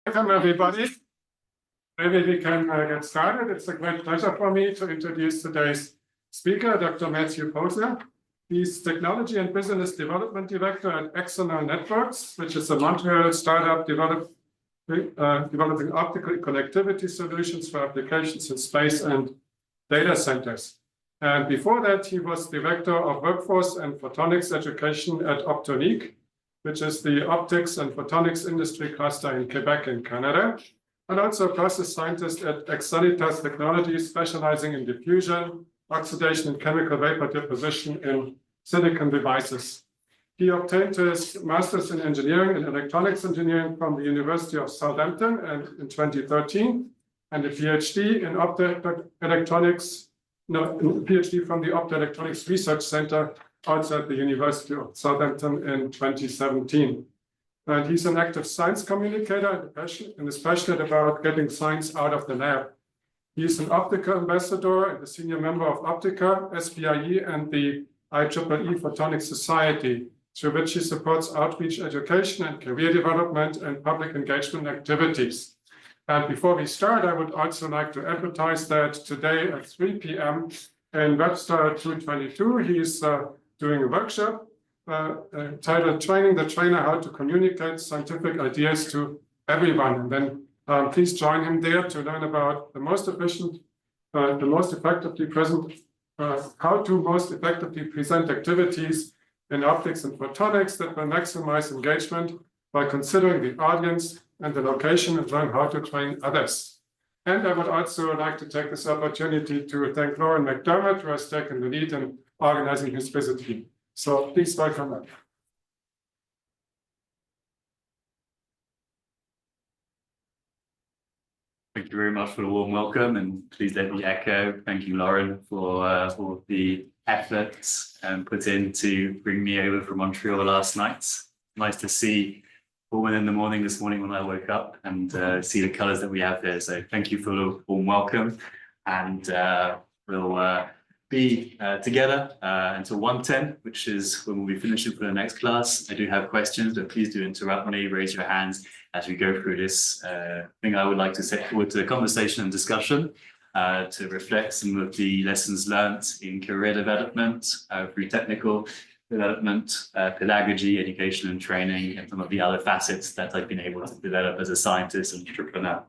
Welcome, everybody. Maybe we can get started. It's a great pleasure for me to introduce today's speaker, Dr. Matthew Posner. He's Technology and Business Development Director at External Networks, which is a Montreal startup developing optical connectivity solutions for applications in space and data centers. And before that, he was Director of Workforce and Photonics Education at Optonique, which is the optics and photonics industry cluster in Quebec in Canada, and also a process scientist at Socialism Technologies, specializing in diffusion, oxidation, and chemical vapor deposition in silicon devices. He obtained his master's in engineering and electronics engineering from the University of Southampton in 2013, and a PhD in optoelectronics, PhD from the Optoelectronics Research Center also at the University of Southampton in 2017. And he's an active science communicator and is passionate about getting science out of the lab. He's an Optica ambassador and a senior member of Optica, SPIE, and the IEEE Photonics Society, through which he supports outreach education and career development and public engagement activities. And before we start, I would also like to advertise that today at 3 p.m. in Webster 222, he's doing a workshop titled Training the Trainer How to Communicate Scientific Ideas to Everyone. And then please join him there to learn about the most efficient, how to most effectively present activities in optics and photonics that will maximize engagement by considering the audience and the location and learn how to train others. And I would also like to take this opportunity to thank Lauren McDermott, who has taken the lead in organizing his visit here. So please welcome them. Thank you very much for the warm welcome, and please let me echo thank you, Lauren, for all the efforts put in to bring me over from Montreal last night. Nice to see woman in the morning this morning when I woke up and see the colors that we have here. So thank you for the warm welcome, and we'll be together until 1:10, which is when we'll be finishing for the next class. I do have questions, but please do interrupt me, raise your hands as we go through this thing. I would like to set forward to the conversation and discussion to reflect some of the lessons learned in career development, through technical development, pedagogy, education and training, and some of the other facets that I've been able to develop as a scientist and entrepreneur.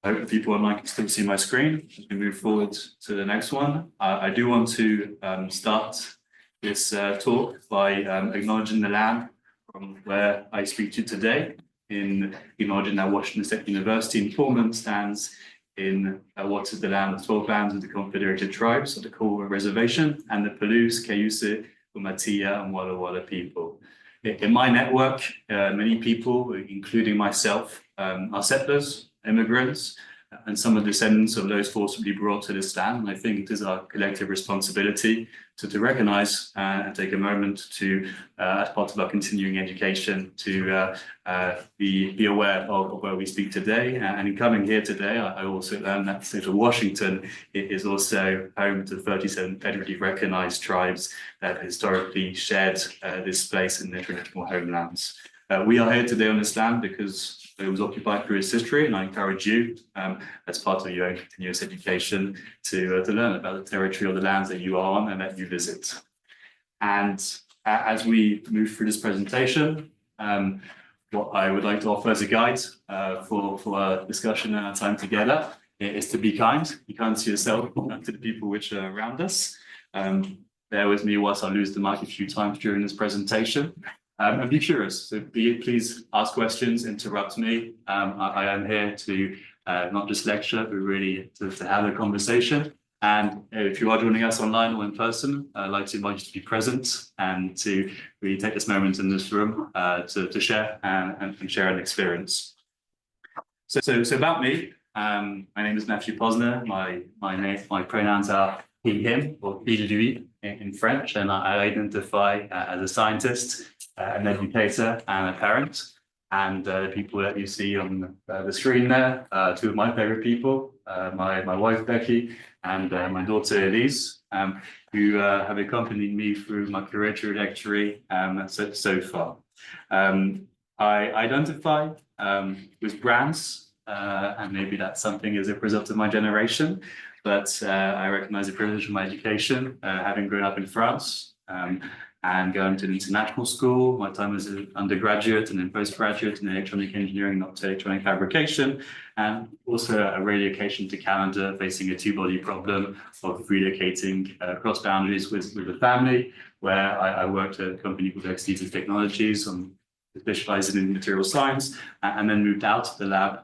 I hope people online can still see my screen as we move forward to the next one. I do want to start this talk by acknowledging the land from where I speak to you today, in acknowledging that Washington State University in Pullman stands in what is the land of 12 lands of the Confederated Tribes of the Colloquium Reservation and the Palouse, Cayuse, Umatilla, and Walla Walla people. In my network, many people, including myself, are settlers, immigrants, and some are descendants of those forcibly brought to this land. And I think it is our collective responsibility to recognize and take a moment to, as part of our continuing education, to be aware of where we speak today. And in coming here today, I also learned that the state of Washington is also home to 37 federally recognized tribes that historically shared this space in their traditional homelands. We are here today on this land because it was occupied through its history, and I encourage you, as part of your own continuous education, to learn about the territory of the lands that you are on and that you visit. And as we move through this presentation, what I would like to offer as a guide for our discussion and our time together is to be kind. Be kind to yourself and to the people which are around us. Bear with me whilst I lose the mic a few times during this presentation. And be curious, so please ask questions, interrupt me. I am here to not just lecture, but really to have a conversation. And if you are joining us online or in person, I'd like to invite you to be present and to really take this moment in this room to share and share an experience. So about me, my name is Matthew Posner. My pronouns are he, him, or il, lui in French, and I identify as a scientist, an educator, and a parent. And the people that you see on the screen there, two of my favorite people, my wife Becky and my daughter Elise, who have accompanied me through my career trajectory so far. I identify with brands, and maybe that's something as a result of my generation, but I recognize the privilege of my education, having grown up in France. And going to an international school, my time as an undergraduate and then postgraduate in electronic engineering, not electronic fabrication, and also a relocation to Canada, facing a two-body problem of relocating across boundaries with the family, where I worked at a company called Socialism Technologies, specializing in material science, and then moved out of the lab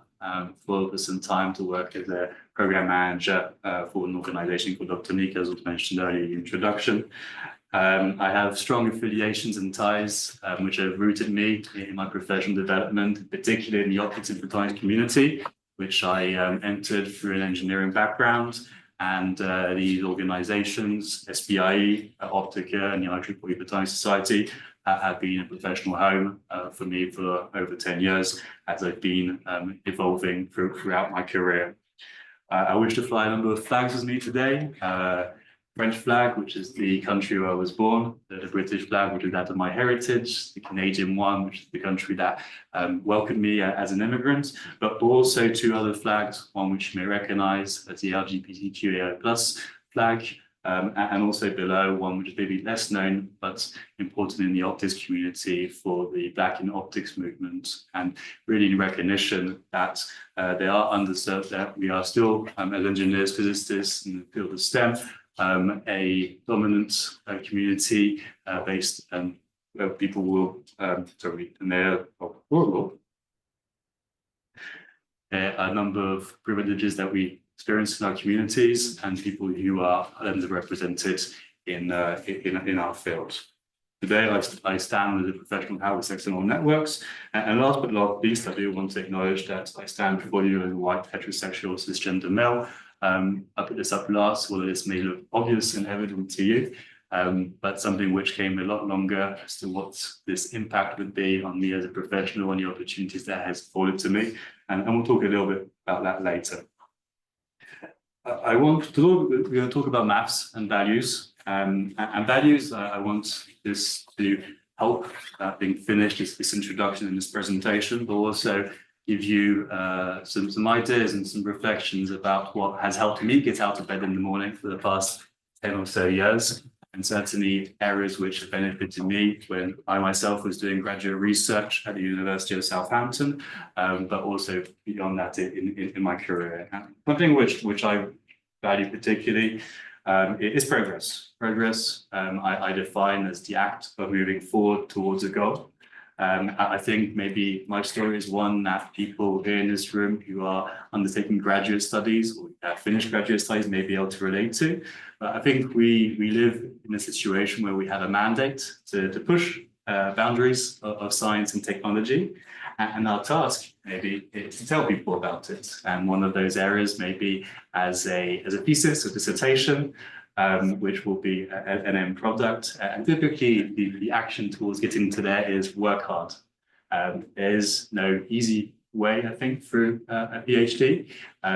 for some time to work as a program manager for an organization called Optonique, as was mentioned earlier in the introduction. I have strong affiliations and ties which have rooted me in my professional development, particularly in the optics and photonics community, which I entered through an engineering background. And these organizations, SPIE, Optica, and the IEEE Photonics Society, have been a professional home for me for over 10 years as I've been evolving throughout my career. I wish to fly a number of flags with me today. French flag, which is the country where I was born, the British flag, which is that of my heritage, the Canadian one, which is the country that welcomed me as an immigrant, but also two other flags, one which you may recognize as the LGBTQIA+ flag, and also below one which may be less known, but important in the optics community for the Black in Optics movement, and really in recognition that they are underserved, that we are still, as engineers, physicists in the field of STEM, a dominant community based where people will, and there are a number of privileges that we experience in our communities and people who are underrepresented in our field. Today, I stand with the professional power with external networks. And last but not least, I do want to acknowledge that I stand before you as a white, heterosexual, cisgender male. I put this up last, although this may look obvious and evident to you, but something which came a lot longer as to what this impact would be on me as a professional and the opportunities that has fallen to me. And we'll talk a little bit about that later. We're going to talk about maths and values. And values, I want this to help being finished, this introduction and this presentation, but also give you some ideas and some reflections about what has helped me get out of bed in the morning for the past 10 or so years, and certainly areas which have benefited me when I myself was doing graduate research at the University of Southampton, but also beyond that in my career. And one thing which I value particularly is progress. Progress I define as the act of moving forward towards a goal. I think maybe my story is one that people here in this room who are undertaking graduate studies or have finished graduate studies may be able to relate to. But I think we live in a situation where we have a mandate to push boundaries of science and technology. And our task maybe is to tell people about it. And one of those areas may be as a thesis or dissertation, which will be an end product. And typically the action towards getting to there is work hard. There's no easy way, I think, through a PhD,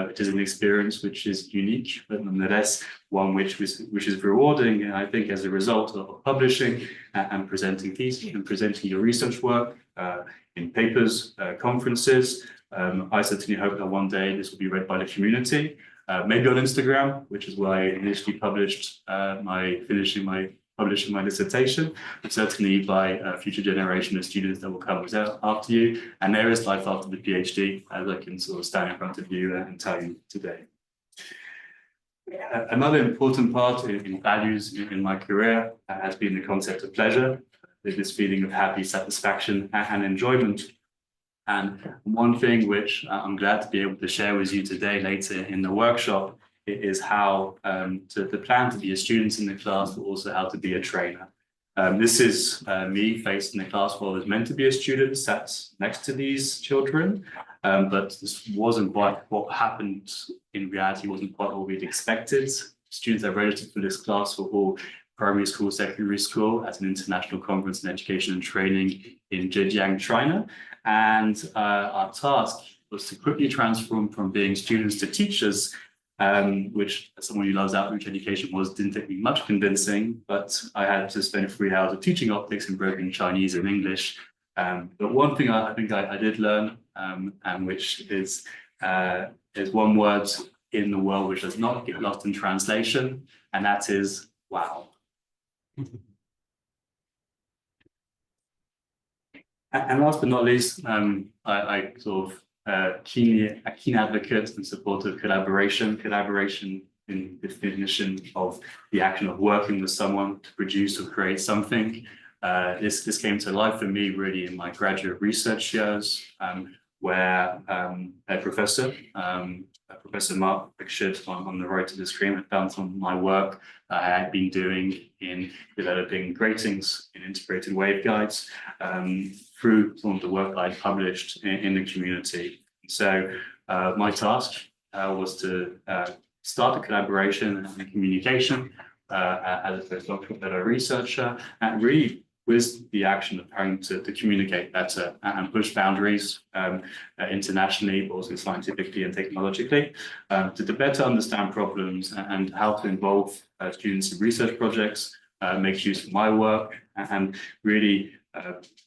which is an experience which is unique, but nonetheless one which is rewarding. And I think as a result of publishing and presenting theses and presenting your research work in papers, conferences, I certainly hope that one day this will be read by the community. Maybe on Instagram, which is where I initially published publishing my dissertation, but certainly by a future generation of students that will come after you. And there is life after the PhD, as I can sort of stand in front of you and tell you today. Another important part in values in my career has been the concept of pleasure, this feeling of happy satisfaction and enjoyment. And one thing which I'm glad to be able to share with you today later in the workshop is how to plan to be a student in the class, but also how to be a trainer. This is me faced in the class where I was meant to be a student, sat next to these children, but this wasn't quite what happened in reality, wasn't quite what we'd expected. Students that registered for this class were all primary school, secondary school at an international conference in education and training in Zhejiang, China. And our task was to quickly transform from being students to teachers, which as someone who loves outreach education didn't take me much convincing, but I had to spend 3 hours of teaching optics in broken Chinese and English But one thing I think I did learn, and which is one word in the world which does not get lost in translation, and that is wow. And last but not least, I sort of a keen advocate and supporter of collaboration. Collaboration in definition of the action of working with someone to produce or create something. This came to life for me really in my graduate research years, where a professor, Professor Mark Richard on the right of the screen, had found some of my work I had been doing in developing gratings in integrated waveguides through some of the work I'd published in the community. So my task was to start a collaboration and communication as a postdoctoral fellow researcher, and really with the action of having to communicate better and push boundaries internationally, but also scientifically and technologically, to better understand problems and how to involve students in research projects, make use of my work, and really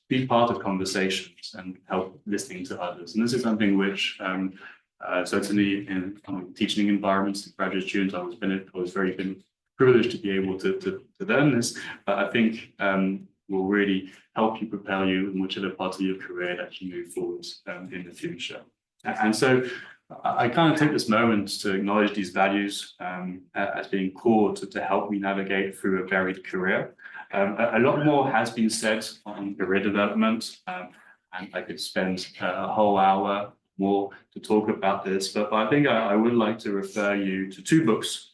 be part of conversations and help listening to others. And this is something which certainly in teaching environments, graduate students, I was very privileged to be able to learn this. But I think will really help you, propel you in whichever part of your career that you move forward in the future. And so I kind of take this moment to acknowledge these values as being core to help me navigate through a varied career. A lot more has been said on career development, and I could spend a whole hour more to talk about this, but I think I would like to refer you to two books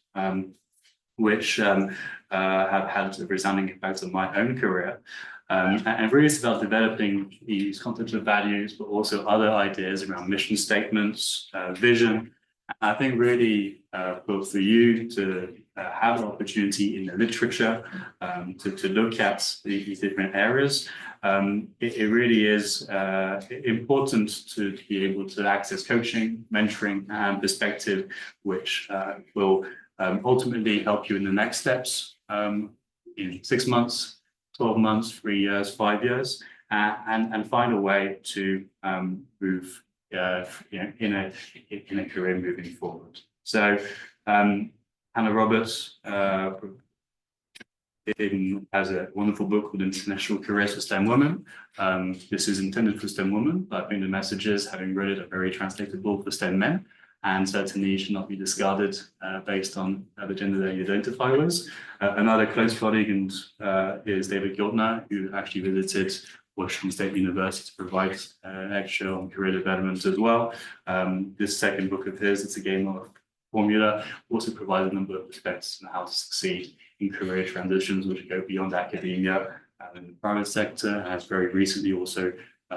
which have had a resounding impact on my own career. And really it's about developing these concepts of values, but also other ideas around mission statements, vision. I think really for you to have an opportunity in the literature to look at these different areas, it really is important to be able to access coaching, mentoring, and perspective, which will ultimately help you in the next steps in 6 months, 12 months, 3 years, 5 years, and find a way to move in a career moving forward. So Hannah Roberts has a wonderful book called International Careers for STEM Women. This is intended for STEM women, but I think the messages, having read it, are very translatable for STEM men, and certainly should not be discarded based on the gender they identify with. Another close colleague is David Giltner, who actually visited Washington State University to provide an lecture on career development as well. This second book of his, It's a Game of Formula, also provides a number of perspectives on how to succeed in career transitions which go beyond academia and in the private sector, and has very recently also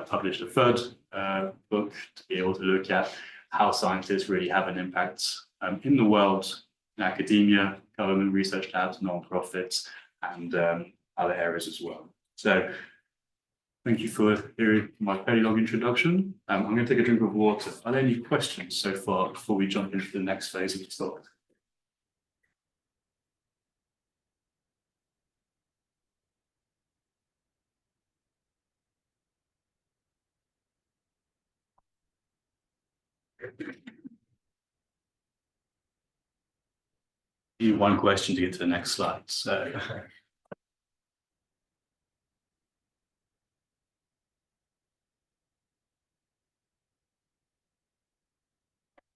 published a third book to be able to look at how scientists really have an impact in the world, in academia, government research labs, non-profits, and other areas as well. So thank you for hearing my very long introduction. I'm going to take a drink of water. Are there any questions so far before we jump into the next phase of the talk? One question to get to the next slide. So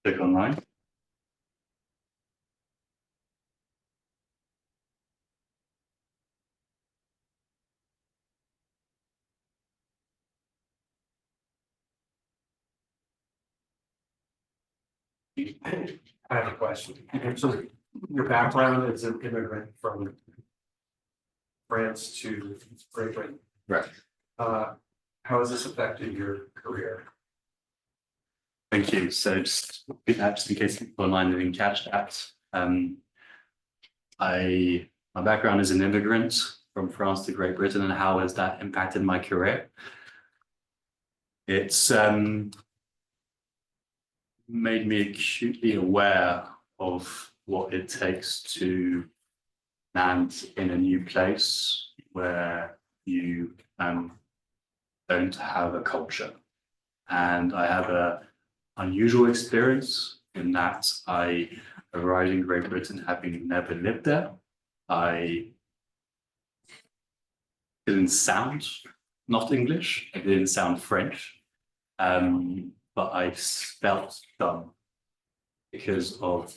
click online. I have a question. So your background is an immigrant from France to Great Britain. Right. How has this affected your career? Thank you. So just in case people online didn't catch that, my background is an immigrant from France to Great Britain, and how has that impacted my career? It's made me acutely aware of what it takes to land in a new place where you don't have a culture. And I have an unusual experience in that I arrived in Great Britain having never lived there. I didn't sound not English, I didn't sound French, but I felt dumb because of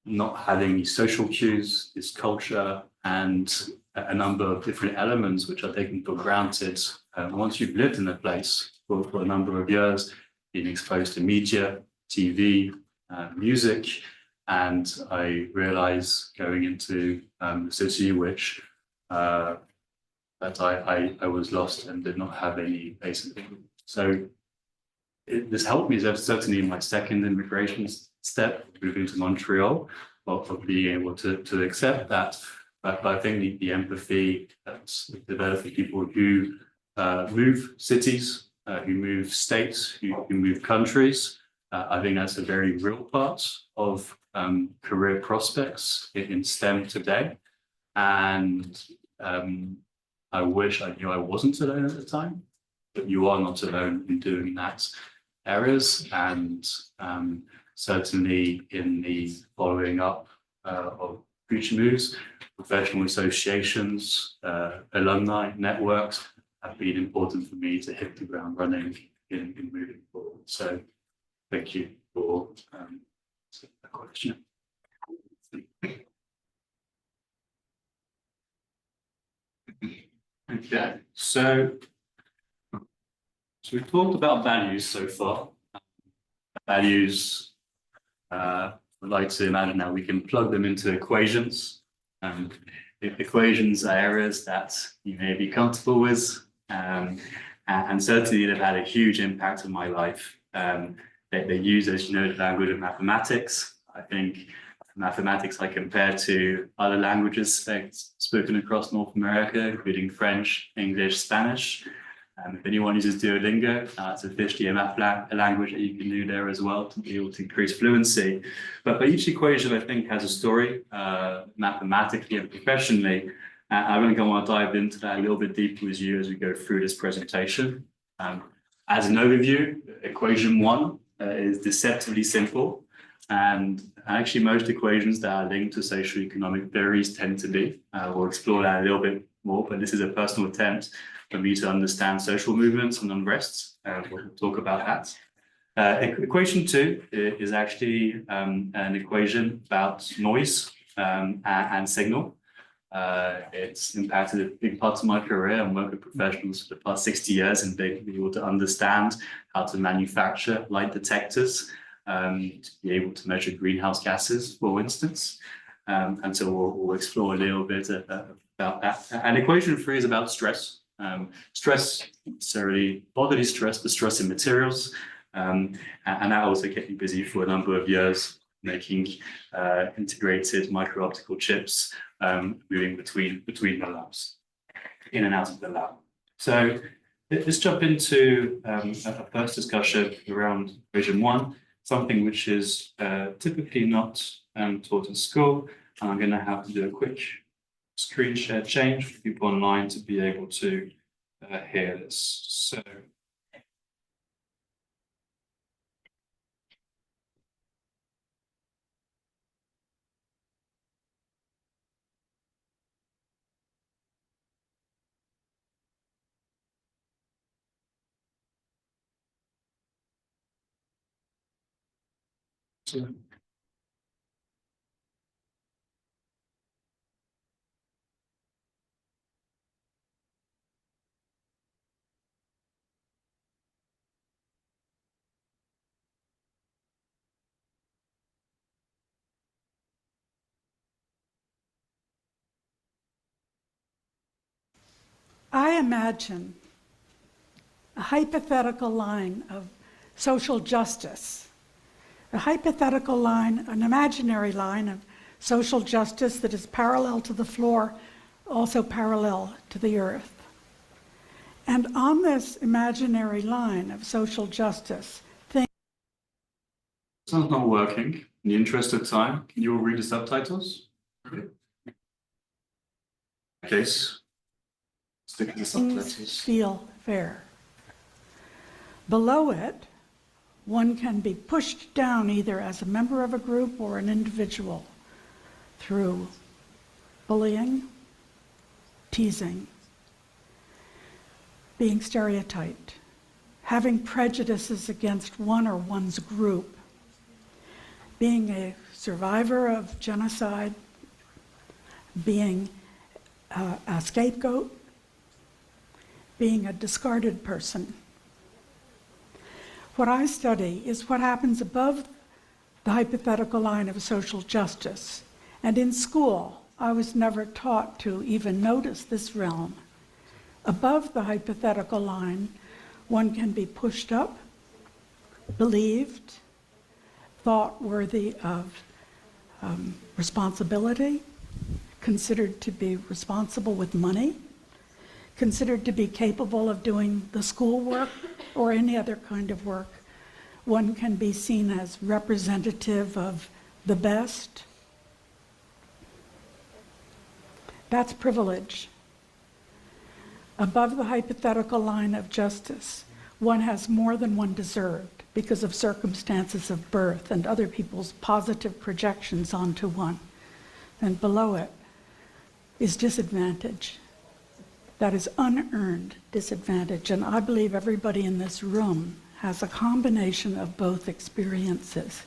not having these social cues, this culture, and a number of different elements which are taken for granted. Once you've lived in a place for a number of years, being exposed to media, TV, music, and I realized going into the city which that I was lost and did not have any basic. So this helped me certainly in my second immigration step, moving to Montreal, of being able to accept that. But I think the empathy that's developed with people who move cities, who move states, who move countries, I think that's a very real part of career prospects in STEM today. And I wish I knew I wasn't alone at the time, but you are not alone in doing that areas. And certainly in the following up of future moves, professional associations, alumni networks have been important for me to hit the ground running in moving forward. So thank you for the question. Okay, so we've talked about values so far. Values, I'd like to imagine that we can plug them into equations. Equations are areas that you may be comfortable with, and certainly they've had a huge impact on my life. They use, as you know, the language of mathematics. I think mathematics I compare to other languages spoken across North America, including French, English, Spanish. If anyone uses Duolingo, it's officially a language that you can do there as well to be able to increase fluency. But each equation, I think, has a story, mathematically and professionally. I think I want to dive into that a little bit deeper with you as we go through this presentation. As an overview, equation 1 is deceptively simple. And actually, most equations that are linked to socioeconomic theories tend to be. We'll explore that a little bit more, but this is a personal attempt for me to understand social movements and unrests. We'll talk about that. Equation 2 is actually an equation about noise and signal. It's impacted a big part of my career and work with professionals for the past 60 years and being able to understand how to manufacture light detectors to be able to measure greenhouse gases, for instance. And so we'll explore a little bit about that. And equation 3 is about stress. Stress, necessarily bodily stress, but stress in materials. And that also kept me busy for a number of years, making integrated micro-optical chips, moving between the labs, in and out of the lab. So let's jump into a first discussion around equation 1, something which is typically not taught in school. And I'm going to have to do a quick screen share change for people online to be able to hear this. So I imagine a hypothetical line of social justice, a hypothetical line, an imaginary line of social justice that is parallel to the floor, also parallel to the earth. And on this imaginary line of social justice, this one's not working. In the interest of time, can you all read the subtitles? Okay. Stick to the things subtitles. feel fair. Below it, one can be pushed down either as a member of a group or an individual through bullying, teasing, being stereotyped, having prejudices against one or one's group, being a survivor of genocide, being a scapegoat, being a discarded person. What I study is what happens above the hypothetical line of social justice. And in school, I was never taught to even notice this realm. Above the hypothetical line, one can be pushed up, believed, thought worthy of responsibility, considered to be responsible with money, considered to be capable of doing the schoolwork or any other kind of work. One can be seen as representative of the best. That's privilege. Above the hypothetical line of justice, one has more than one deserved because of circumstances of birth and other people's positive projections onto one. And below it is disadvantage. That is unearned disadvantage. And I believe everybody in this room has a combination of both experiences.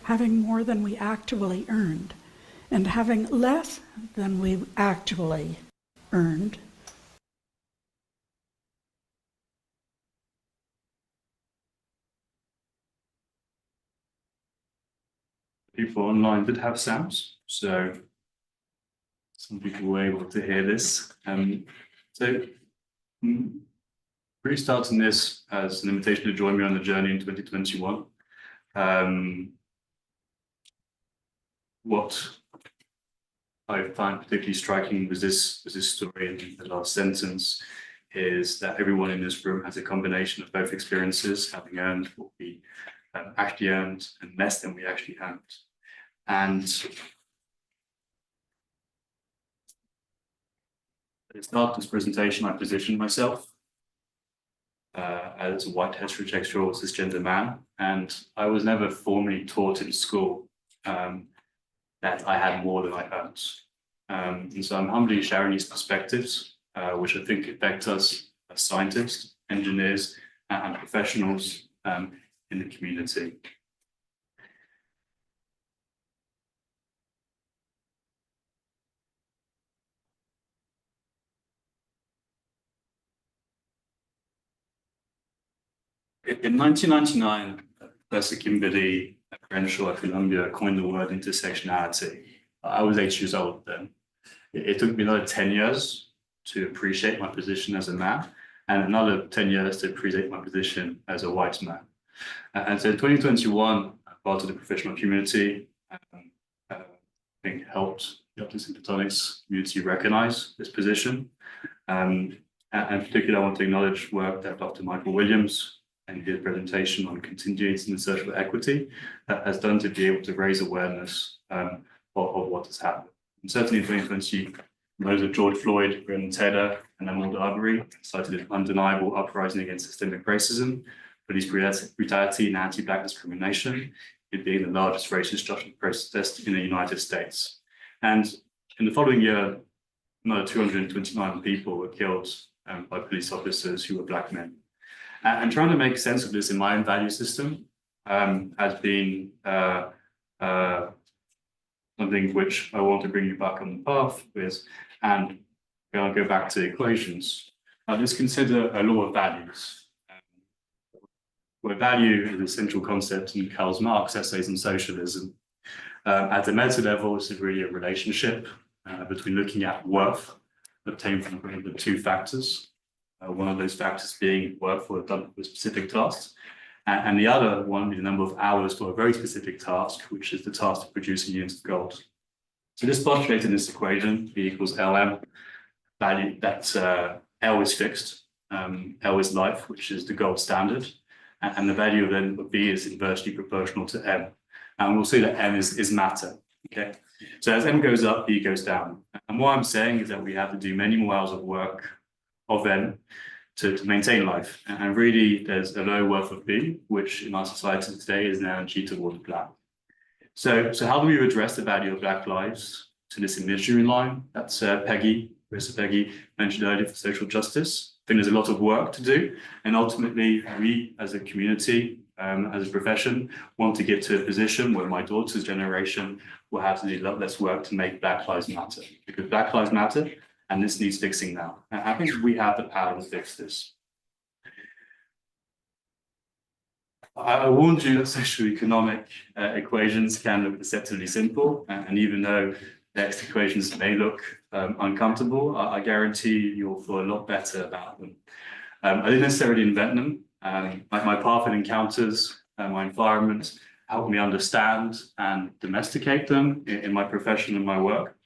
Having more than we actually earned and having less than we actually earned. People online did have sounds, so some people were able to hear this. Really starting this as an invitation to join me on the journey in 2021. What I find particularly striking was this story in the last sentence is that everyone in this room has a combination of both experiences, having earned what we actually earned and less than we actually earned. And at the start of this presentation, I positioned myself as a white heterosexual cisgender man, and I was never formally taught in school that I had more than I earned. And so I'm humbly sharing these perspectives, which I think affect us as scientists, engineers, and professionals in the community. In 1999, Professor Kimberly Crenshaw at Columbia coined the word intersectionality. I was 8 years old then. It took me another 10 years to appreciate my position as a man, and another 10 years to appreciate my position as a white man. And so in 2021, part of the professional community, I think helped the optics and photonics community recognize this position. And particularly, I want to acknowledge work that Dr. Michael Williams and his presentation on continuity and social equity has done to be able to raise awareness of what has happened. And certainly in 2020, those of George Floyd, Breonna Taylor, and Ahmaud Arbery cited an undeniable uprising against systemic racism, police brutality, and anti-Black discrimination, it being the largest racist judgment protest in the United States. And in the following year, another 229 people were killed by police officers who were Black men. And trying to make sense of this in my own value system has been something which I want to bring you back on the path with, and I'll go back to equations. Let's consider a law of values, where value is a central concept in Karl Marx's essays on socialism. At the meta level, this is really a relationship between looking at worth obtained from the two factors. One of those factors being work for a specific task, and the other one is the number of hours for a very specific task, which is the task of producing units of gold. So this postulated in this equation, V equals Lm, value that L is fixed, L is life, which is the gold standard, and the value then of V is inversely proportional to M. And we'll see that M is matter. Okay, so as M goes up, V goes down. And what I'm saying is that we have to do many more hours of work of N to maintain life. And really, there's a low worth of B, which in our society today is an energy towards black. So how do we address the value of black lives to this imaginary line? That's Professor Peggy mentioned earlier for social justice. I think there's a lot of work to do. And ultimately, we as a community, as a profession, want to get to a position where my daughter's generation will have to do less work to make Black Lives Matter. Because Black Lives Matter, and this needs fixing now. And I think we have the power to fix this. I warned you that socioeconomic equations can look deceptively simple, and even though next equations may look uncomfortable, I guarantee you'll feel a lot better about them. I didn't necessarily invent them. My path and encounters, my environment, helped me understand and domesticate them in my profession and my work.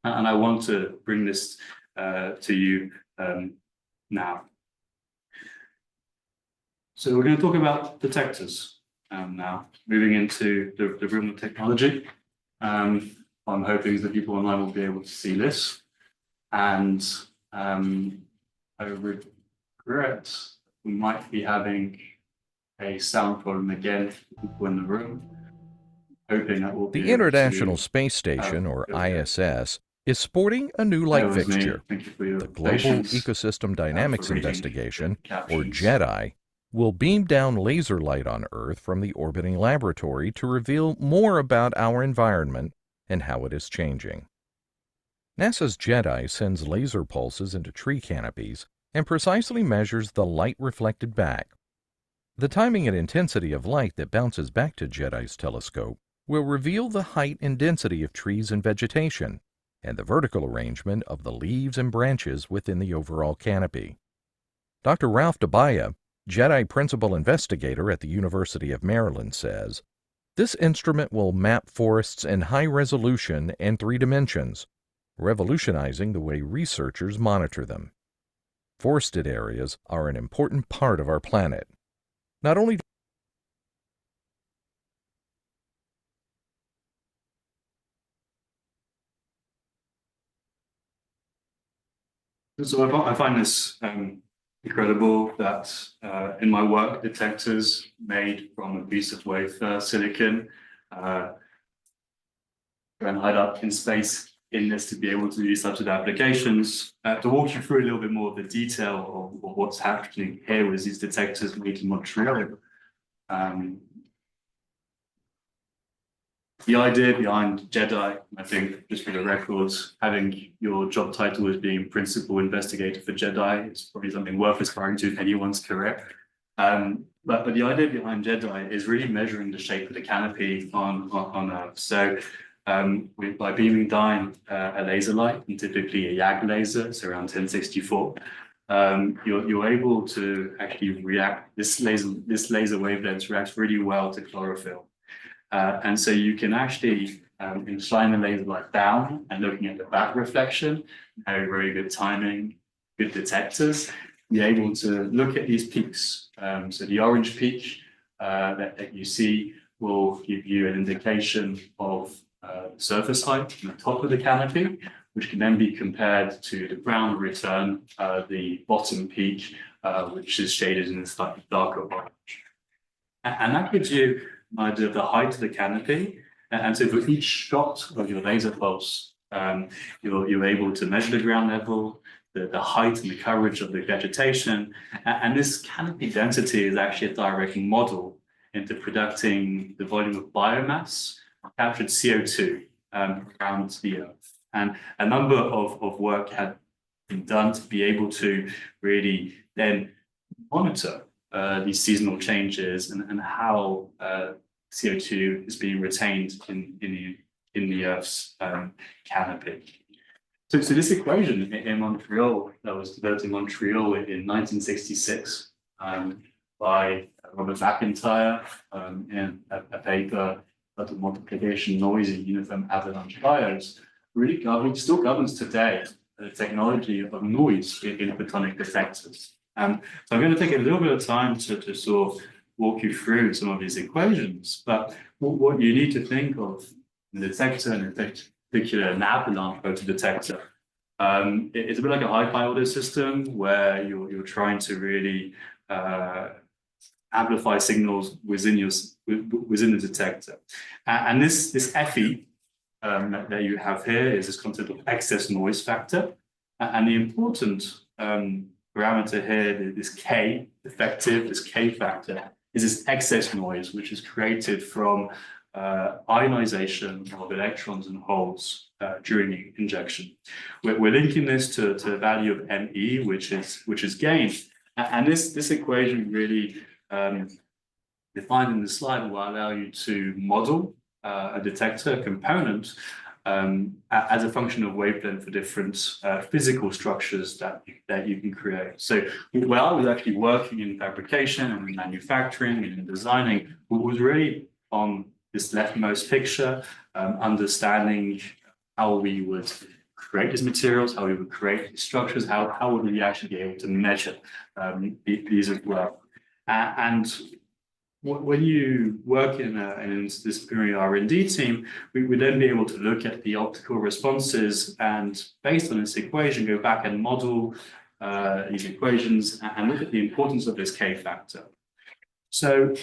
And I want to bring this to you now. So we're going to talk about detectors now, moving into the realm of technology. I'm hoping that people online will be able to see this. And I regret we might be having a sound problem again for people in the room. Hoping that will be The International Space Station, or ISS, is sporting a new light fixture. The Global Ecosystem Dynamics Investigation, or JEDI, will beam down laser light on Earth from the orbiting laboratory to reveal more about our environment and how it is changing. NASA's JEDI sends laser pulses into tree canopies and precisely measures the light reflected back. The timing and intensity of light that bounces back to JEDI's telescope will reveal the height and density of trees and vegetation, and the vertical arrangement of the leaves and branches within the overall canopy. Dr. Ralph Dabaya, JEDI Principal Investigator at the University of Maryland, says, "This instrument will map forests in high resolution and 3 dimensions, revolutionizing the way researchers monitor them." Forested areas are an important part of our planet. Not only So I find this incredible that in my work, detectors made from a piece of wafer silicon and light up in space in this to be able to do these types of applications. To walk you through a little bit more of the detail of what's happening here with these detectors made in Montreal. The idea behind JEDI, I think, just for the records, having your job title as being Principal Investigator for JEDI is probably something worth aspiring to if anyone's correct. But the idea behind JEDI is really measuring the shape of the canopy on Earth. So by beaming down a laser light, and typically a YAG laser, it's around 1064, you're able to actually react. This laser wavelength reacts really well to chlorophyll. And so you can actually, in shining the laser light down and looking at the back reflection, have very good timing, good detectors, be able to look at these peaks. So the orange peak that you see will give you an indication of surface height on the top of the canopy, which can then be compared to the brown return, the bottom peak, which is shaded in a slightly darker orange. And that gives you an idea of the height of the canopy. And so for each shot of your laser pulse, you're able to measure the ground level, the height and the coverage of the vegetation. And this canopy density is actually a direct model into predicting the volume of biomass captured CO2 around the Earth. And a number of work had been done to be able to really then monitor these seasonal changes and how CO2 is being retained in the Earth's canopy. So this equation in Montreal, that was developed in Montreal in 1966 by Robert McIntyre in a paper about the multiplication noise in uniform avalanche diodes, really still governs today the technology of noise in photonic detectors. So I'm going to take a little bit of time to sort of walk you through some of these equations, but what you need to think of the detector, and in particular an avalanche photodetector, It's a bit like a high-pi audio system where you're trying to really amplify signals within the detector. And this FE that you have here is this concept of excess noise factor. And the important parameter here, this K effective, this K factor, is this excess noise, which is created from ionization of electrons and holes during injection. We're linking this to the value of ME, which is gain. And this equation really defined in the slide will allow you to model a detector component as a function of wavelength for different physical structures that you can create. So where I was actually working in fabrication and manufacturing and designing was really on this leftmost picture, understanding how we would create these materials, how we would create these structures, how would we actually be able to measure these as well. And when you work in this disciplinary R&D team, we would then be able to look at the optical responses and based on this equation, go back and model these equations and look at the importance of this K factor. So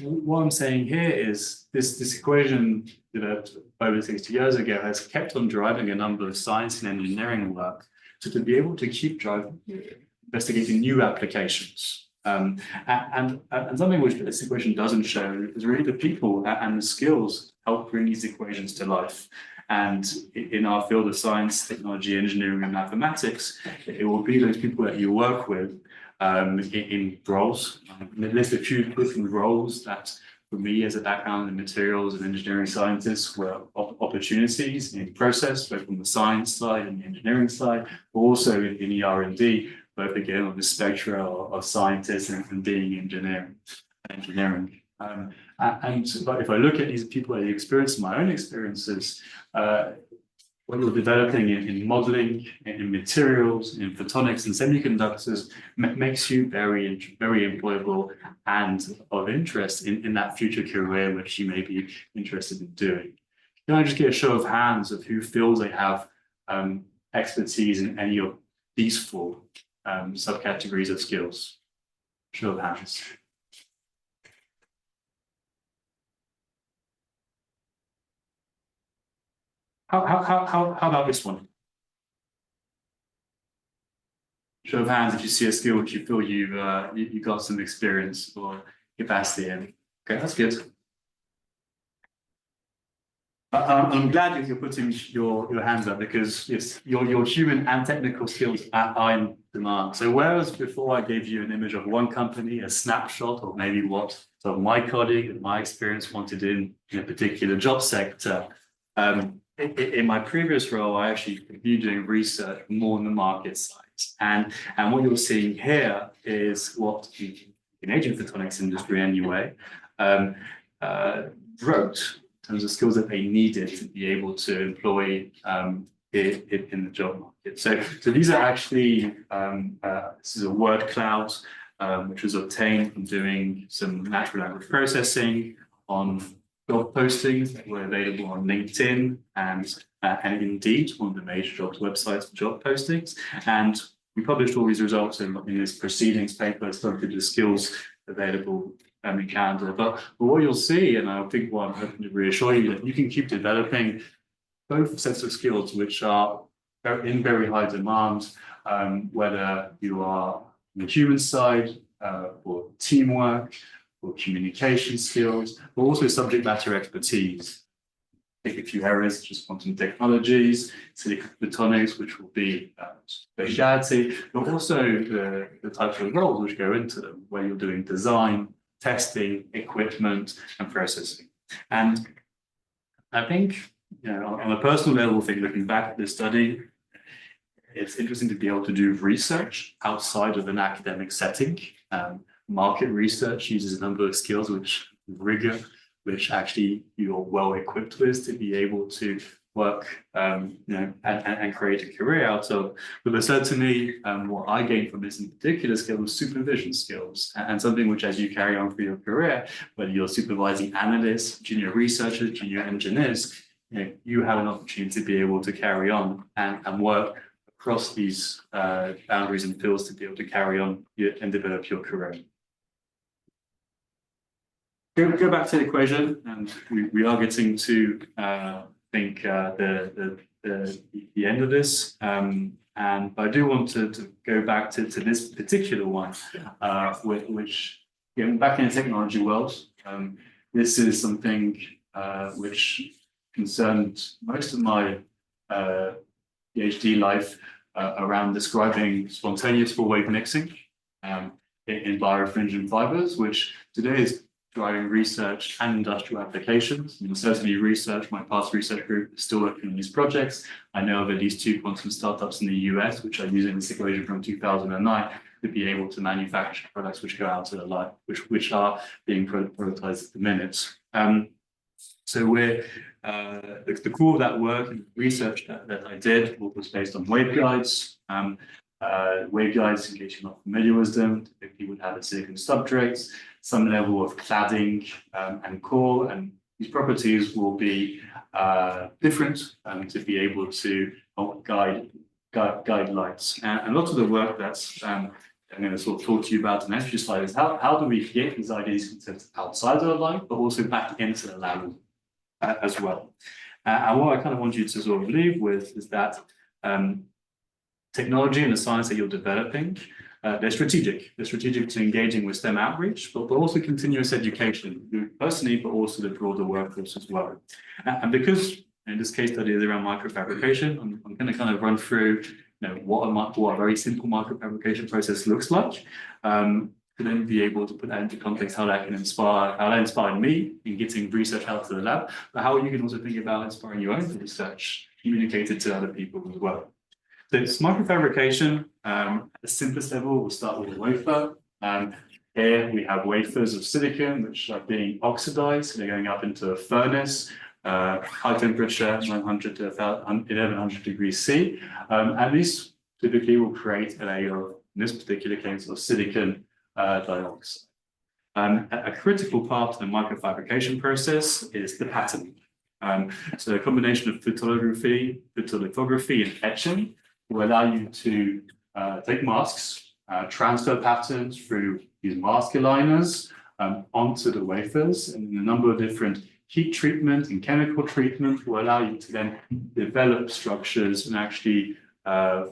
what I'm saying here is this equation developed over 60 years ago has kept on driving a number of science and engineering work to be able to keep investigating new applications. And something which this equation doesn't show is really the people and the skills help bring these equations to life. And in our field of science, technology, engineering, and mathematics, it will be those people that you work with in roles. List a few different roles that, for me, as a background in materials and engineering scientists, were opportunities in process, both on the science side and the engineering side, but also in the R&D, both again on the spectrum of scientists and being engineering. But if I look at these people at the experience, my own experiences, when you're developing in modeling, in materials, in photonics and semiconductors, makes you very employable and of interest in that future career which you may be interested in doing. Can I just get a show of hands of who feels they have expertise in any of these four subcategories of skills? Show of hands. How about this one? Show of hands if you see a skill which you feel you got some experience or capacity in. Okay, that's good. I'm glad you're putting your hands up because yes, your human and technical skills are in demand. So whereas before I gave you an image of one company, a snapshot of maybe what some of my colleague and my experience wanted in a particular job sector, in my previous role, I actually continued doing research more on the market side. And what you're seeing here is what the Canadian photonics industry anyway wrote in terms of skills that they needed to be able to employ in the job market. So these are actually, this is a word cloud, which was obtained from doing some natural language processing on job postings that were available on LinkedIn and Indeed, one of the major jobs websites for job postings. And we published all these results in this proceedings paper, stuff with the skills available in Canada. But what you'll see, and I think what I'm hoping to reassure you, that you can keep developing both sets of skills which are in very high demand, whether you are on the human side for teamwork, or communication skills, but also subject matter expertise. Take a few areas such as quantum technologies, silicate photonics, which will be speciality, but also the types of roles which go into them, where you're doing design, testing, equipment, and processing. And I think, on a personal level, looking back at this study, it's interesting to be able to do research outside of an academic setting. Market research uses a number of skills which rigor, which actually you're well equipped with to be able to work, and create a career out of. But certainly, what I gained from this in particular skill was supervision skills, and something which, as you carry on through your career, whether you're supervising analysts, junior researchers, junior engineers, you have an opportunity to be able to carry on and work across these boundaries and fields to be able to carry on and develop your career. Go back to the equation, and we are getting to think the end of this. And I do want to go back to this particular one, which back in the technology world, this is something which concerned most of my PhD life around describing spontaneous full-wave mixing in birefringent fibers, which today is driving research and industrial applications. And certainly research, my past research group is still working on these projects. I know of at least 2 quantum startups in the US, which are using this equation from 2009 to be able to manufacture products which go out to the light, which are being prototyped at the minute. So we're the core of that work and research that I did was based on waveguides. Waveguides, in case you're not familiar with them, typically would have a silicon substrate, some level of cladding and core, and these properties will be different to be able to help guide lights. And a lot of the work that's I'm going to sort of talk to you about in the next slide is how do we get these ideas concepts outside of the light, but also back into the lab as well. And what I kind of want you to sort of leave with is that technology and the science that you're developing, they're strategic. They're strategic to engaging with STEM outreach, but also continuous education, personally, but also the broader workforce as well. And because in this case study is around microfabrication, I'm going to kind of run through what a very simple microfabrication process looks like, to then be able to put that into context, how that inspired me in getting research out to the lab, but how you can also think about inspiring your own research, communicated to other people as well. So it's microfabrication. At the simplest level, we'll start with a wafer. Here we have wafers of silicon, which are being oxidized. They're going up into a furnace, high temperature, 900 to 1100 degrees C. And these typically will create a layer of, in this particular case, of silicon dioxide. A critical part of the microfabrication process is the patterning. So a combination of photolithography, and etching will allow you to take masks, transfer patterns through these mask aligners onto the wafers, and a number of different heat treatment and chemical treatment will allow you to then develop structures and actually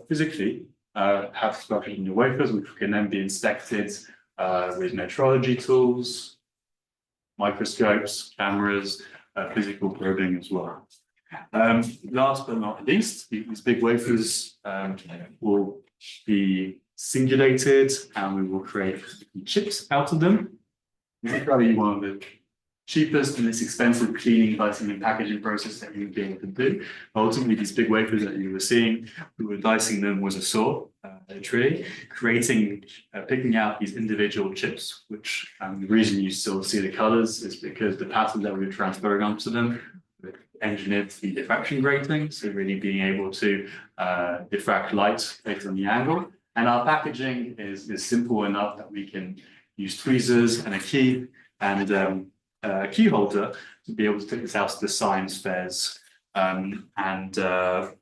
physically have structures in your wafers, which can then be inspected with metrology tools, microscopes, cameras, physical probing as well. Last but not least, these big wafers will be singulated and we will create chips out of them. This is probably one of the cheapest and least expensive cleaning, dicing, and packaging process that you would be able to do. Ultimately, these big wafers that you were seeing, we were dicing them with a saw, literally, picking out these individual chips, which the reason you still see the colors is because the pattern that we were transferring onto them engineered the diffraction grating, so really being able to diffract light based on the angle. And our packaging is simple enough that we can use tweezers and a key and a key holder to be able to take this out to the science fairs and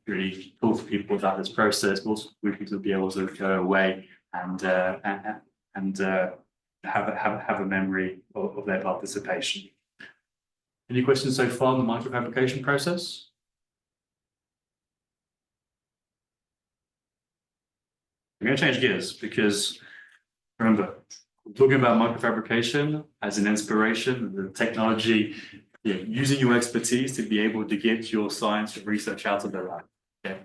really talk to people about this process, but also for people to be able to go away and have a memory of their participation. Any questions so far on the microfabrication process? I'm going to change gears because remember, we're talking about microfabrication as an inspiration, the technology, using your expertise to be able to get your science and research out of the lab. Okay.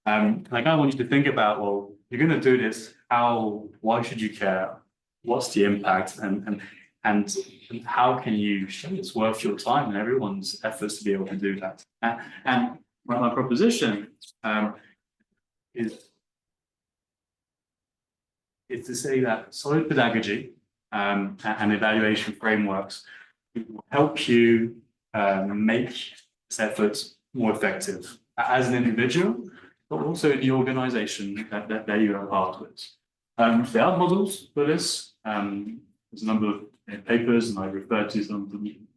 I kind of want you to think about, well, you're going to do this. Why should you care? What's the impact? And how can you show it's worth your time and everyone's efforts to be able to do that? And my proposition is to say that solid pedagogy and evaluation frameworks will help you make this effort more effective as an individual, but also in the organization that you are part with. There are models for this. There's a number of papers, and I referred to some of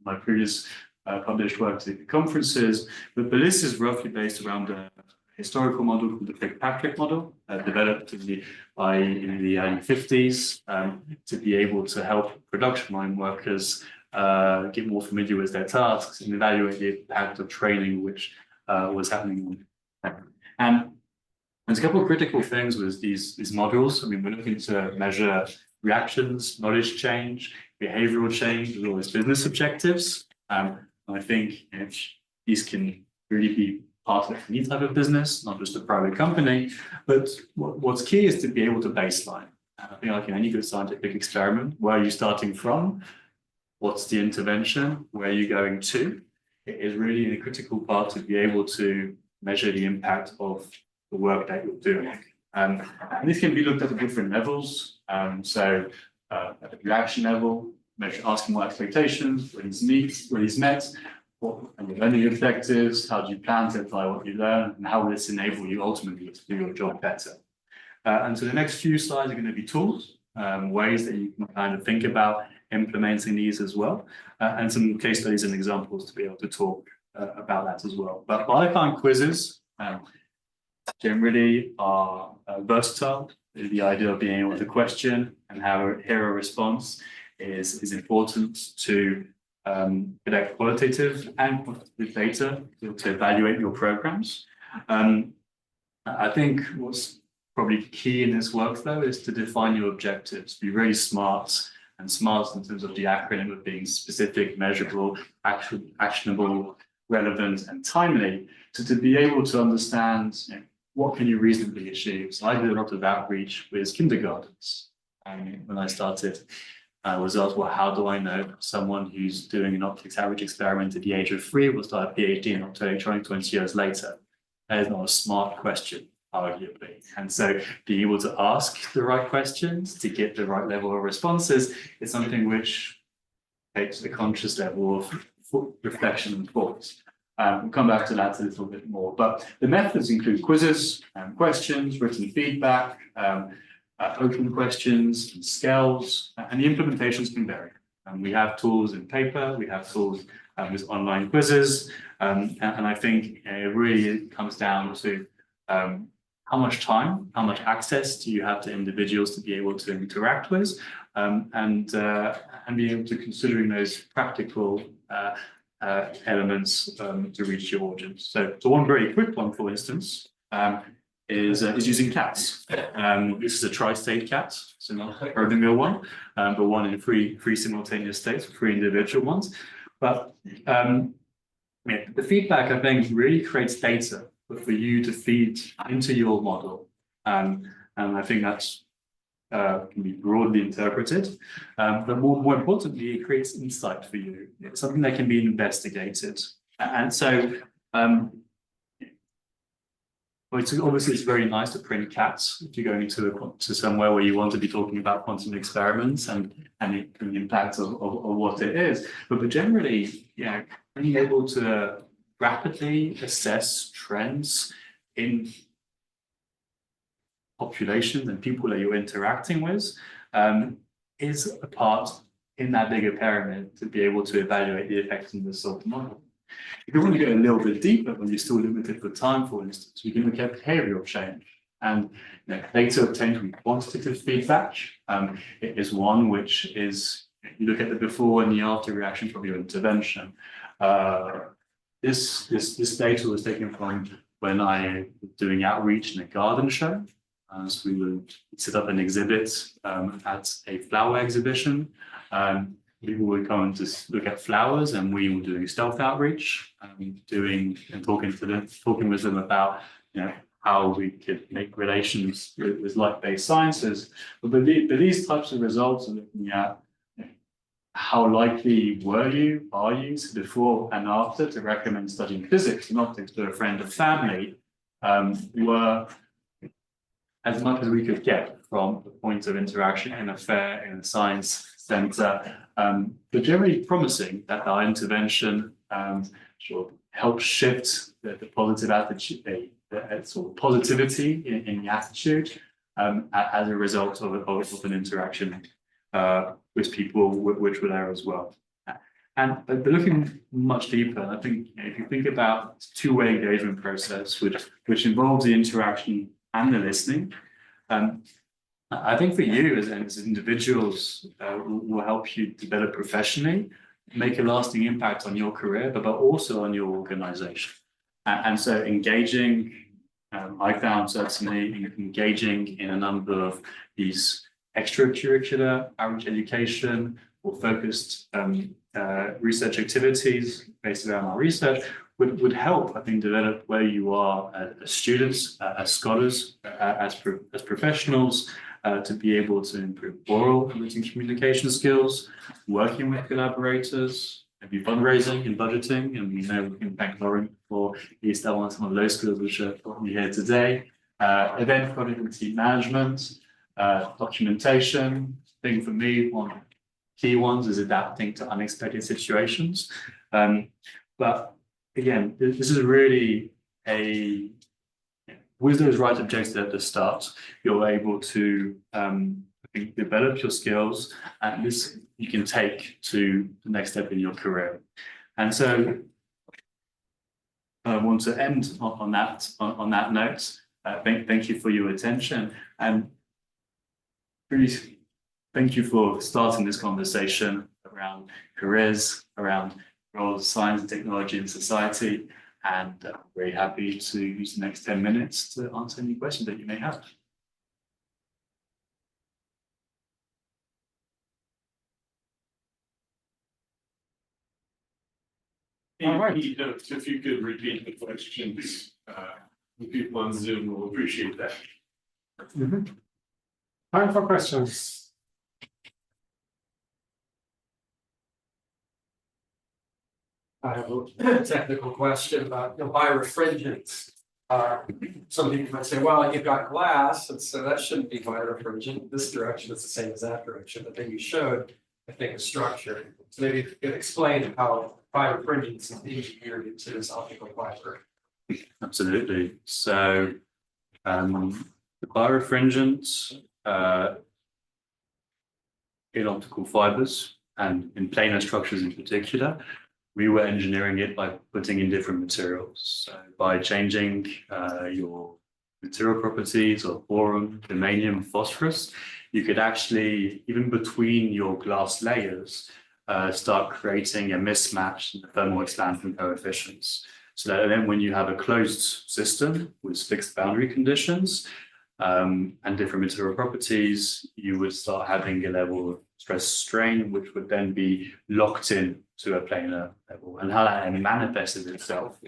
my previous published works at conferences, but this is roughly based around a historical model called the Fitzpatrick model, developed in the early 50s to be able to help production line workers get more familiar with their tasks and evaluate the impact of training which was happening. And there's a couple of critical things with these models. I mean, we're looking to measure reactions, knowledge change, behavioral change, as well as business objectives. I think these can really be part of any type of business, not just a private company. But what's key is to be able to baseline. I think like in any good scientific experiment, where are you starting from? What's the intervention? Where are you going to? It is really a critical part to be able to measure the impact of the work that you're doing. And this can be looked at different levels. At the reaction level, asking what expectations, when he's met, what are your learning objectives, how do you plan to apply what you learn, and how will this enable you ultimately to do your job better. And so the next few slides are going to be tools, ways that you can kind of think about implementing these as well, and some case studies and examples to be able to talk about that as well. But I find quizzes generally are versatile. The idea of being able to question and hear a response is important to collect qualitative and quantitative data to evaluate your programs. I think what's probably key in this work though is to define your objectives, be really smart in terms of the acronym of being specific, measurable, actionable, relevant, and timely, to be able to understand what can you reasonably achieve. So I did a lot of outreach with kindergartens. When I started, I was asked, well, how do I know someone who's doing an optics average experiment at the age of 3 will start a PhD in optoelectronics 20 years later? That is not a smart question, arguably. And so being able to ask the right questions to get the right level of responses is something which takes a conscious level of reflection and thought. We'll come back to that a little bit more, but the methods include quizzes, questions, written feedback, open questions, and scales, and the implementations can vary. We have tools in paper, we have tools with online quizzes, and I think it really comes down to how much time, how much access do you have to individuals to be able to interact with, and be able to considering those practical elements to reach your audience. So one very quick one, for instance, is using cats. This is a tri-state cat, so not a mill one, but one in three simultaneous states, 3 individual ones. But the feedback, I think, really creates data for you to feed into your model, and I think that's can be broadly interpreted, but more importantly, it creates insight for you. It's something that can be investigated, and so obviously it's very nice to print cats if you're going to somewhere where you want to be talking about quantum experiments and the impact of what it is. But generally, being able to rapidly assess trends in populations and people that you're interacting with is a part in that bigger pyramid to be able to evaluate the effectiveness of the model. If you want to go a little bit deeper, when you're still limited for time, for instance, we can look at behavioral change. And data obtained from quantitative feedback it is one which is, you look at the before and the after reaction from your intervention. This data was taken from when I was doing outreach in a garden show. So we would set up an exhibit at a flower exhibition. People would come and just look at flowers, and we were doing stealth outreach, talking with them about how we could make relations with light-based sciences. But these types of results are looking at how likely are you before and after to recommend studying physics and optics to a friend or family, were as much as we could get from the point of interaction in a fair, in a science center, but generally promising that our intervention help shift the positive attitude, the sort of positivity in the attitude as a result of an interaction with people which were there as well. but looking much deeper, I think if you think about two-way engagement process, which involves the interaction and the listening, I think for you as individuals will help you develop professionally, make a lasting impact on your career, but also on your organization. And so engaging, I found certainly engaging in a number of these extracurricular outreach education or focused research activities based around our research would help, I think, develop where you are as students, as scholars, as professionals, to be able to improve oral and written communication skills, working with collaborators, maybe fundraising and budgeting. And we know we can thank Lauren for these on some of those skills which are probably here today. Event coordinating management, documentation. I think for me, one of the key ones is adapting to unexpected situations. But again, this is really with those right objectives at the start, you're able to develop your skills, and this you can take to the next step in your career. And so I want to end on that note. Thank you for your attention, and really thank you for starting this conversation around careers, around roles of science and technology in society. And I'm very happy to use the next 10 minutes to answer any questions that you may have. All right. If you could repeat the questions, the people on Zoom will appreciate that. Time for questions. I have a technical question about birefringence. Some people might say, well, you've got glass, and so that shouldn't be birefringent. This direction is the same as that direction, but then you showed, I think, a structure. So maybe you could explain how birefringence is engineered into this optical fiber. Absolutely. So the birefringence in optical fibers and in planar structures in particular, we were engineering it by putting in different materials. So by changing your material properties of boron, germanium, phosphorus, you could actually, even between your glass layers, start creating a mismatch in the thermal expansion coefficients. So that then when you have a closed system with fixed boundary conditions and different material properties, you would start having a level of stress strain, which would then be locked in to a planar level. And how that manifested itself,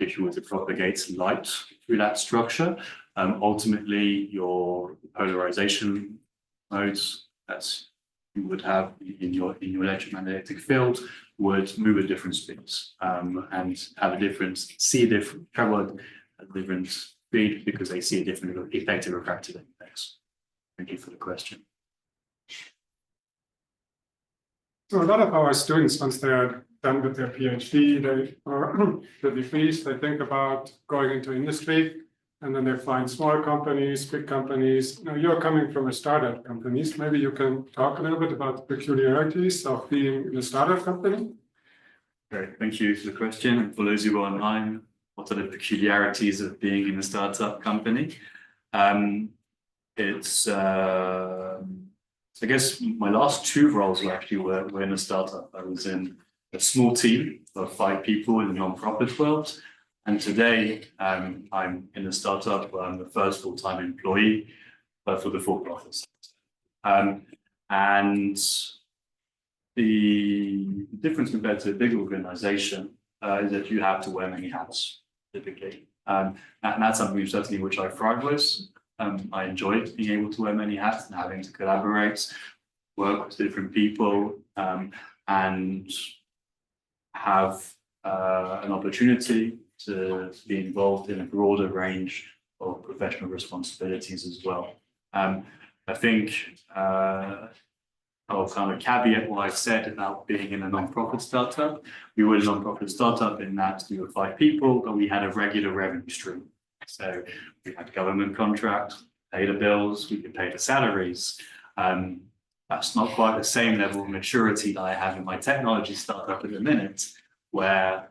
if you were to propagate light through that structure, ultimately your polarization modes that you would have in your electromagnetic field would move at different speeds and have a different, travel at a different speed because they see a different effective refractive index. Thank you for the question. So a lot of our students, once they are done with their PhD, or the degrees, they think about going into industry, and then they find small companies, big companies. Now you're coming from a startup companies. Maybe you can talk a little bit about the peculiarities of being in a startup company. Great, thank you for the question. And for those who are online, what are the peculiarities of being in a startup company? I guess my last two roles were in a startup. I was in a small team of 5 people in the non-profit world. And today I'm in a startup where I'm the first full-time employee, but for the for-profit sector. And the difference compared to a big organization is that you have to wear many hats, typically. And that's something certainly which I thrive with. I enjoyed being able to wear many hats and having to collaborate, work with different people, and have an opportunity to be involved in a broader range of professional responsibilities as well. I think I'll kind of caveat what I've said about being in a non-profit startup. We were a non-profit startup in that we were 5 people, but we had a regular revenue stream. So we had government contracts, pay the bills, we could pay the salaries. That's not quite the same level of maturity that I have in my technology startup at the minute, where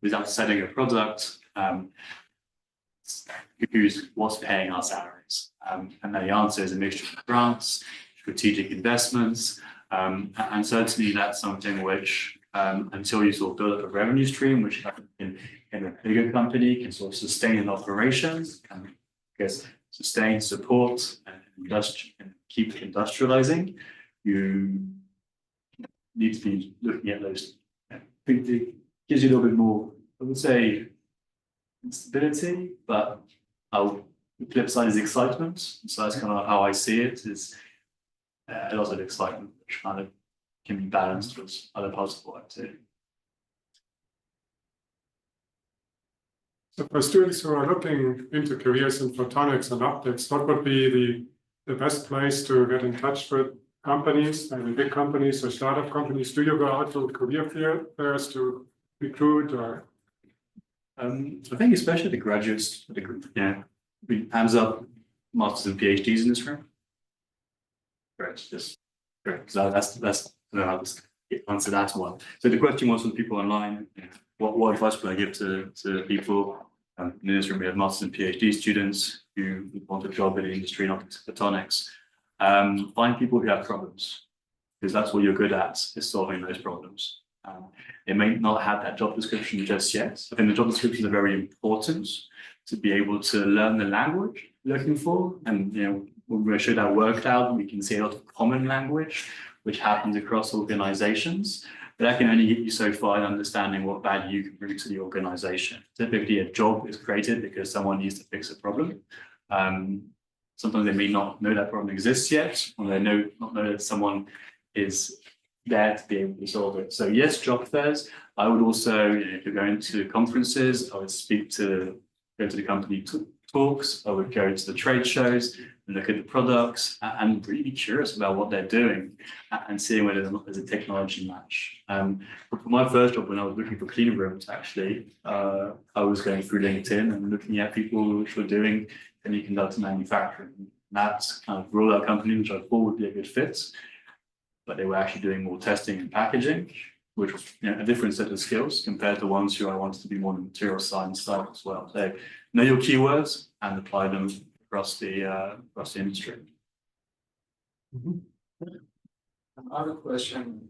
without selling a product, what's paying our salaries? And the answer is a mixture of grants, strategic investments, and certainly that's something which, until you sort of build up a revenue stream, which in a bigger company can sort of sustain an operations, can, I guess, sustain, support, and keep industrializing, you need to be looking at those. I think it gives you a little bit more, I would say, stability, but the flip side is excitement. So that's kind of how I see it, is a lot of excitement, which kind of can be balanced with other parts of the work too. So for students who are looking into careers in photonics and optics, what would be the best place to get in touch with companies, maybe big companies or startup companies? Do you go out to career fairs to recruit, or? I think especially the graduates, hands up, masters and PhDs in this room. Great, just great. So that's I'll just answer that one. So the question was from people online: what advice would I give to people? In this room, we have masters and PhD students who want a job in the industry in optics and photonics. Find people who have problems, because that's what you're good at, is solving those problems. It may not have that job description just yet. I think the job descriptions are very important to be able to learn the language you're looking for. And when we show that worked out, we can see a lot of common language which happens across organizations. But that can only get you so far in understanding what value you can bring to the organization. Typically, a job is created because someone needs to fix a problem. Sometimes they may not know that problem exists yet, or they not know that someone is there to be able to solve it. So yes, job fairs. I would also, if you're going to conferences, I would go to the company talks. I would go to the trade shows and look at the products and really be curious about what they're doing and seeing whether there's a technology match. But for my first job, when I was looking for clean rooms, actually, I was going through LinkedIn and looking at people which were doing semiconductor manufacturing. That's kind of ruled out company which I thought would be a good fit, but they were actually doing more testing and packaging, which was a different set of skills compared to ones who I wanted to be more on the material science side as well. So know your keywords and apply them across the industry. Mm-hmm. Another question,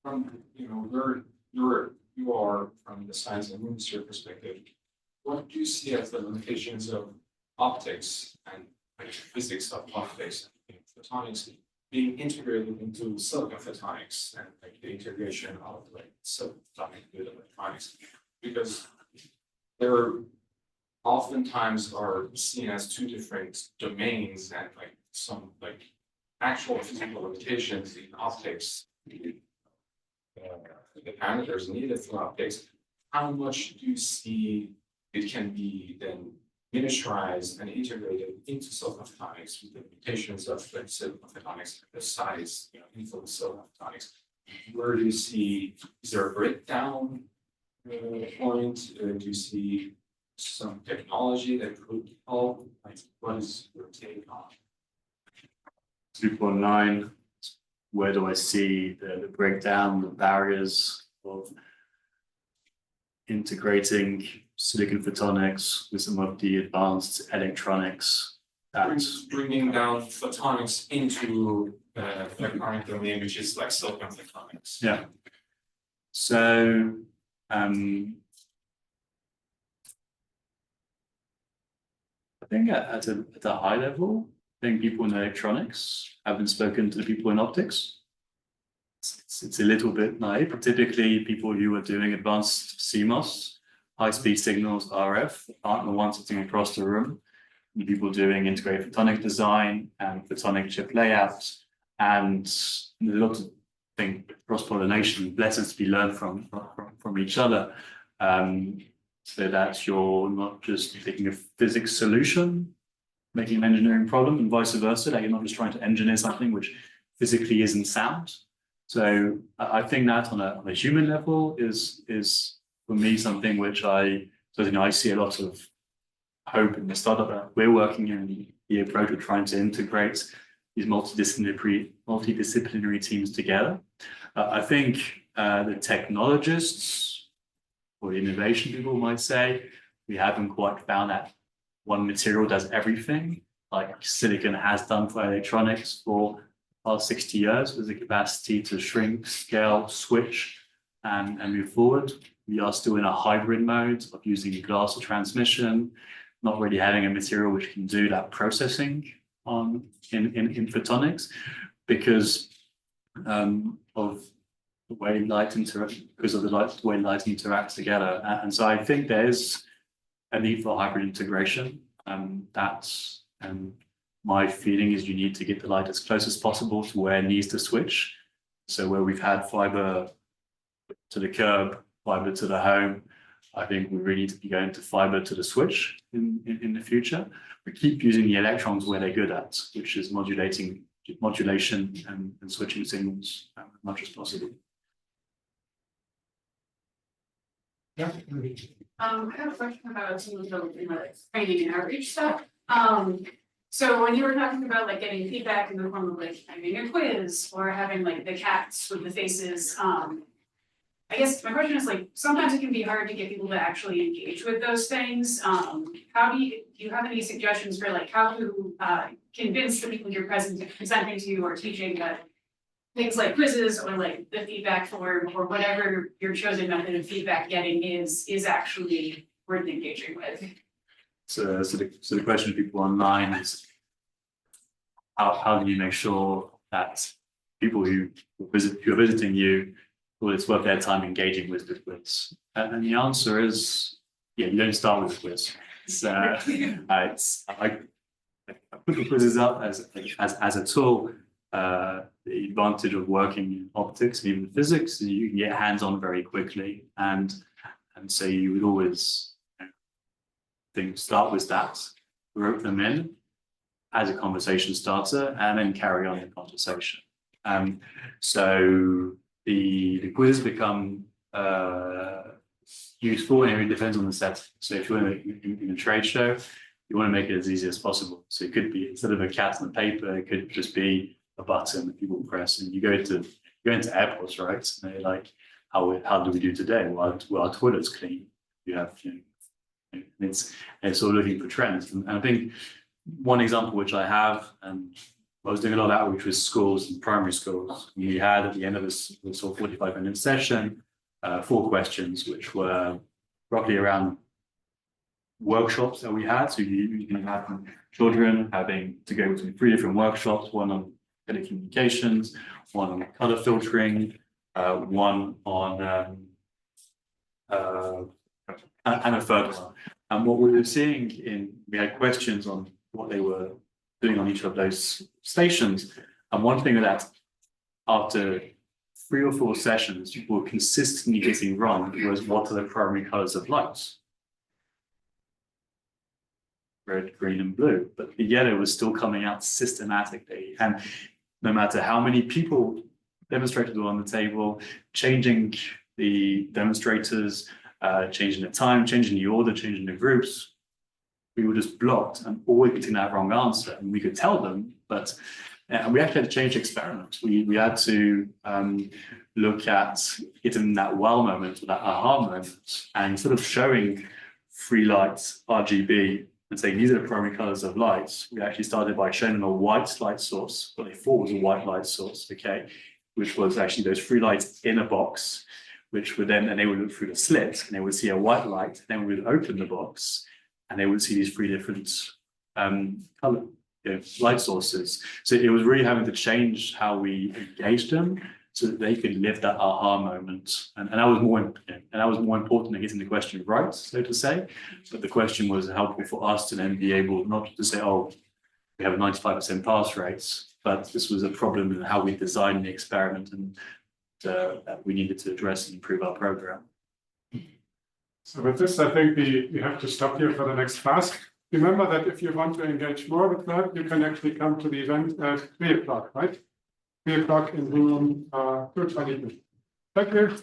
from where you are from the science and industry perspective, what do you see as the limitations of optics and physics of optics and photonics being integrated into silicon photonics and the integration of silicon photonics with electronics? Because they're oftentimes are seen as two different domains, and some actual physical limitations in optics, the parameters needed for optics. How much do you see it can be then miniaturized and integrated into silicon photonics with the limitations of silicon photonics, the size, influence silicon photonics? Where do you see, is there a breakdown point? Do you see some technology that could help? What is your take on? 2.9, where do I see the breakdown, the barriers of integrating silicon photonics with some of the advanced electronics? Bringing down photonics into the current domain, which is silicon photonics. Yeah. So I think at a high level, I think people in electronics haven't spoken to the people in optics. It's a little bit naive, but typically people who are doing advanced CMOS, high-speed signals, RF, aren't the ones sitting across the room. The people doing integrated photonic design and photonic chip layouts, and a lot of cross-pollination, lessons to be learned from each other. So that you're not just taking a physics solution, making an engineering problem, and vice versa, that you're not just trying to engineer something which physically isn't sound. So I think that on a human level is for me something which I see a lot of hope in the startup that we're working in, the approach we're trying to integrate these multidisciplinary teams together. I think the technologists or the innovation people might say, we haven't quite found that one material does everything, like silicon has done for electronics for the past 60 years, with the capacity to shrink, scale, switch, and move forward. We are still in a hybrid mode of using glass or transmission, not really having a material which can do that processing in photonics, because of the way light interacts together. And so I think there's a need for hybrid integration. That's my feeling is you need to get the light as close as possible to where it needs to switch. So where we've had fiber to the curb, fiber to the home, I think we really need to be going to fiber to the switch in the future. We keep using the electrons where they're good at, which is modulation and switching signals as much as possible. Yeah. I have a question about some of the training and outreach stuff. So when you were talking about like getting feedback in the form of like having a quiz or having like the cats with the faces, I guess my question is like sometimes it can be hard to get people to actually engage with those things. How do you have any suggestions for like how to convince the people you're presenting to or teaching that things like quizzes or like the feedback form or whatever your chosen method of feedback getting is actually worth engaging with? So the question of people online is how do you make sure that people who are visiting you, well, it's worth their time engaging with the quiz? And the answer is, yeah, you don't start with the quiz. I put the quizzes up as a tool. The advantage of working in optics and even physics is you can get hands-on very quickly, and so you would always start with that, rope them in as a conversation starter, and then carry on the conversation. So the quizzes become useful, and it depends on the setting. So if you're in a trade show, you want to make it as easy as possible. So it could be, instead of a cat on the paper, it could just be a button that people press. And you go into airports, right? And they're like, how do we do today? Well, our toilet's clean. You have, it's sort of looking for trends. And I think one example which I have, and I was doing a lot of outreach with schools and primary schools. We had at the end of this sort of 45-minute session, 4 questions, which were roughly around workshops that we had. So you can have children having to go to 3 different workshops, one on telecommunications, one on color filtering, one on and a third one. And what we were seeing we had questions on what they were doing on each of those stations. And one thing that after 3 or 4 sessions, people were consistently getting wrong was, what are the primary colors of lights? Red, green, and blue. But the yellow was still coming out systematically. And no matter how many people demonstrators were on the table, changing the demonstrators, changing the time, changing the order, changing the groups, we were just blocked and always getting that wrong answer. And we could tell them, but we actually had to change the experiment. We had to look at getting that wow moment, or that aha moment, and instead of showing 3 lights, RGB, and saying these are the primary colors of lights, we actually started by showing them a white light source, what they thought was a white light source, okay, which was actually those 3 lights in a box, which would then, and they would look through the slit, and they would see a white light, then we would open the box, and they would see these 3 different color light sources. So it was really having to change how we engaged them so that they could live that aha moment. And that was more important than getting the question right, so to say. But the question was helpful for us to then be able not to say, oh, we have a 95% pass rates, but this was a problem in how we designed the experiment, and that we needed to address and improve our program. So with this, I think we have to stop here for the next class. Remember that if you want to engage more with that, you can actually come to the event at 3 o'clock, right? 3 o'clock in room 222. Thank you.